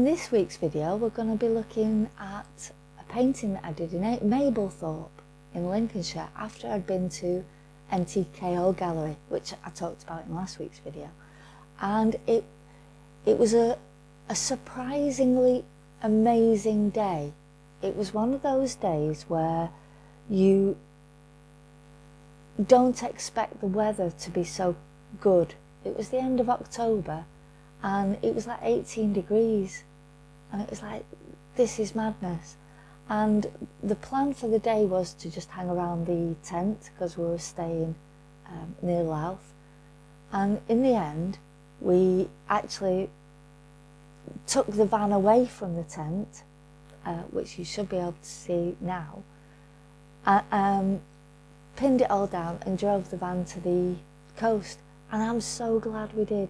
in this week's video we're going to be looking at a painting that I did in Mablethorpe in Lincolnshire after I'd been to NTKO Gallery, which I talked about in last week's video. And it was a surprisingly amazing day. It was one of those days where you don't expect the weather to be so good. It was the end of October and it was like 18 degrees and it was like, this is madness. And the plan for the day was to just hang around the tent because we were staying near Louth. And in the end, we actually took the van away from the tent, which you should be able to see now, pinned it all down and drove the van to the coast. And I'm so glad we did.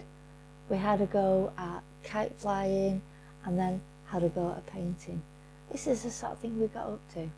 We had a go at kite flying and then had a go at painting. This is the sort of thing we got up to.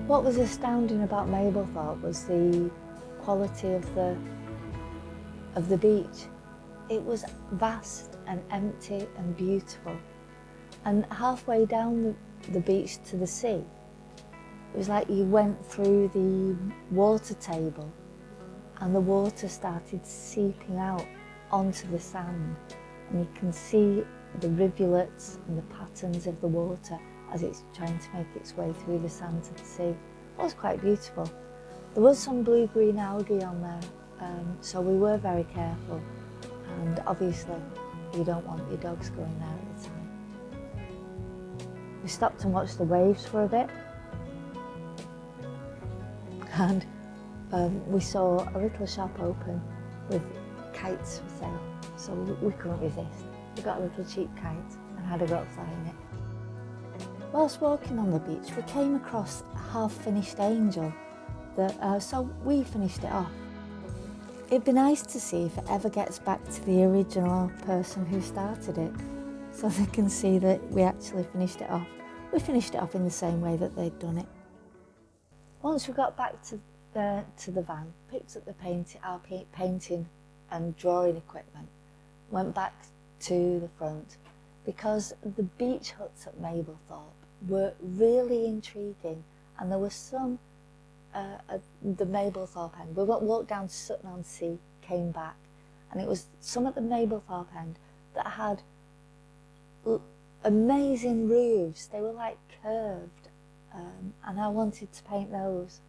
What was astounding about Mablethorpe was the quality of the beach. It was vast and empty and beautiful. And halfway down the beach to the sea, it was like you went through the water table and the water started seeping out onto the sand. And you can see the rivulets and the patterns of the water as it's trying to make its way through the sand to the sea. It was quite beautiful. There was some blue-green algae on there, so we were very careful. And obviously, you don't want your dogs going there at the time. We stopped and watched the waves for a bit. And we saw a little shop open with kites for sale, so we couldn't resist. We got a little cheap kite and had a go at flying it. Whilst walking on the beach, we came across a half-finished angel, so we finished it off. It'd be nice to see if it ever gets back to the original person who started it, so they can see that we actually finished it off. We finished it off in the same way that they'd done it. Once we got back to the van, picked up our painting and drawing equipment, went back to the front, because the beach huts at Mablethorpe were really intriguing, and there were some at the Mablethorpe end. We walked down to Sutton-on-Sea, came back, and it was some at the Mablethorpe end that had amazing roofs. They were like curved, and I wanted to paint those.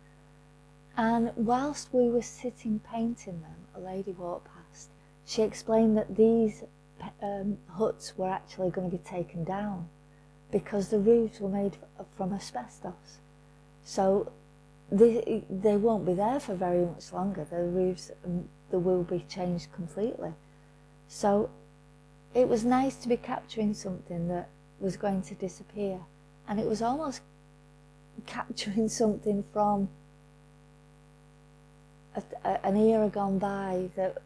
And whilst we were sitting painting them, a lady walked past. she explained that these huts were actually going to be taken down because the roofs were made from asbestos. So they won't be there for very much longer. The roofs they will be changed completely. So it was nice to be capturing something that was going to disappear, and it was almost capturing something from an era gone by that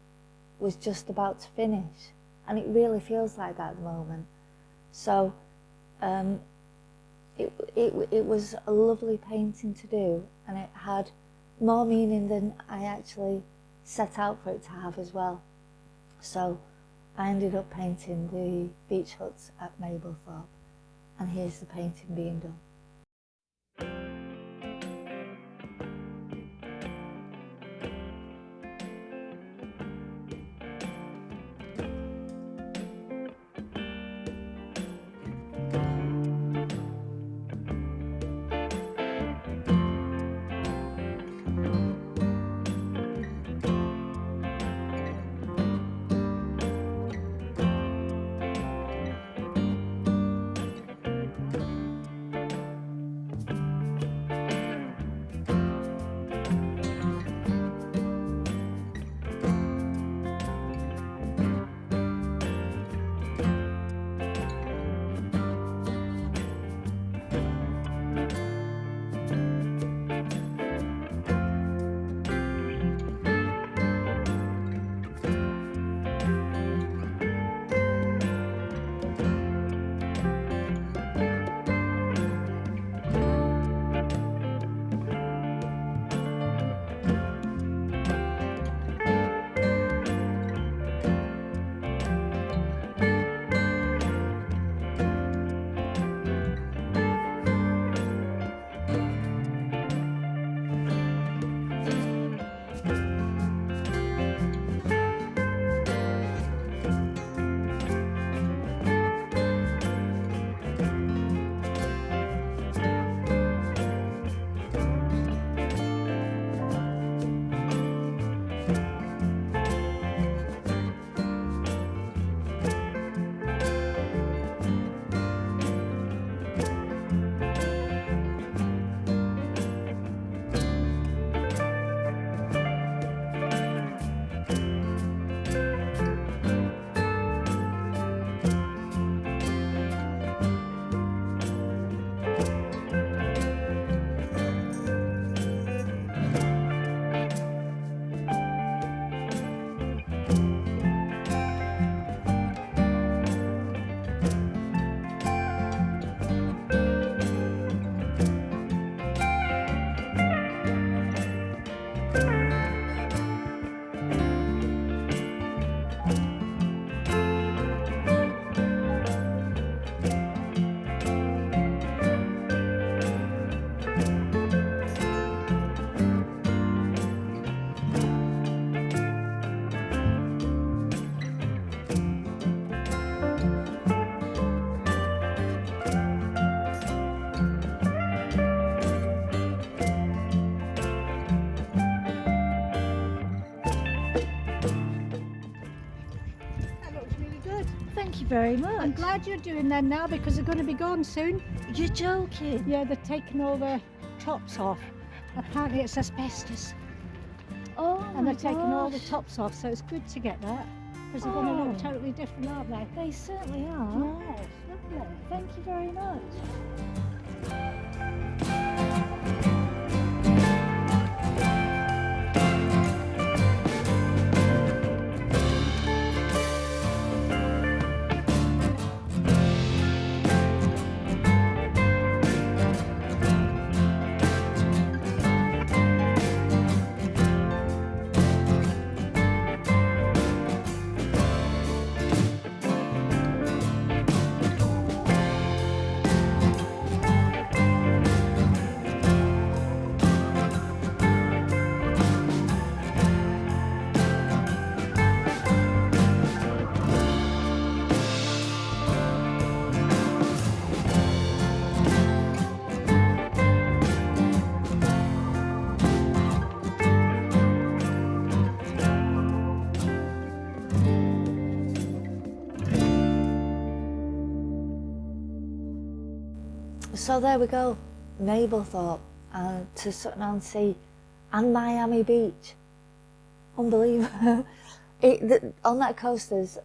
was just about to finish, and it really feels like that at the moment. So it was a lovely painting to do, and it had more meaning than I actually set out for it to have as well. So I ended up painting the beach huts at Mablethorpe, and here's the painting being done. Thank you very much. I'm glad you're doing them now because they're going to be gone soon. You're joking? Yeah, they're taking all the tops off. Apparently it's asbestos. Oh, and they're taking all the tops off, so it's good to get that because they're going to look totally different, aren't they? They certainly are. Yes, lovely. Thank you very much. So there we go, Mablethorpe to Sutton-on-Sea and Miami Beach. Unbelievable. On that coast there's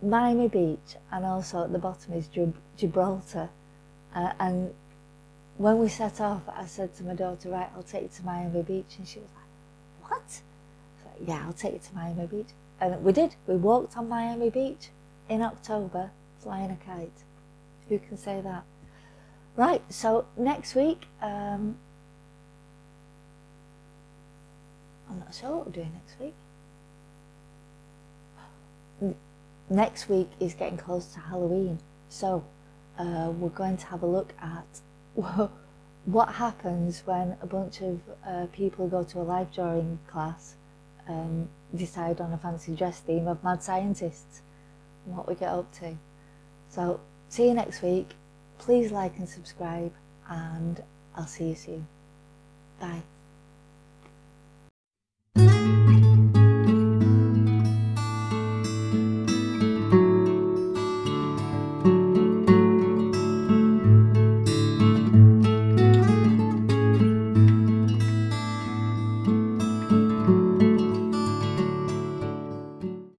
Miami Beach, and also at the bottom is Gibraltar. And when we set off, I said to my daughter, right, I'll take you to Miami Beach. And she was like, what? I was like, yeah, I'll take you to Miami Beach. And we did. We walked on Miami Beach in October, flying a kite. Who can say that? Right, so next week, I'm not sure what we're doing next week. Next week is getting close to Halloween, so we're going to have a look at what happens when a bunch of people who go to a life drawing class decide on a fancy dress theme of mad scientists and what we get up to. So see you next week. Please like and subscribe, and I'll see you soon. Bye.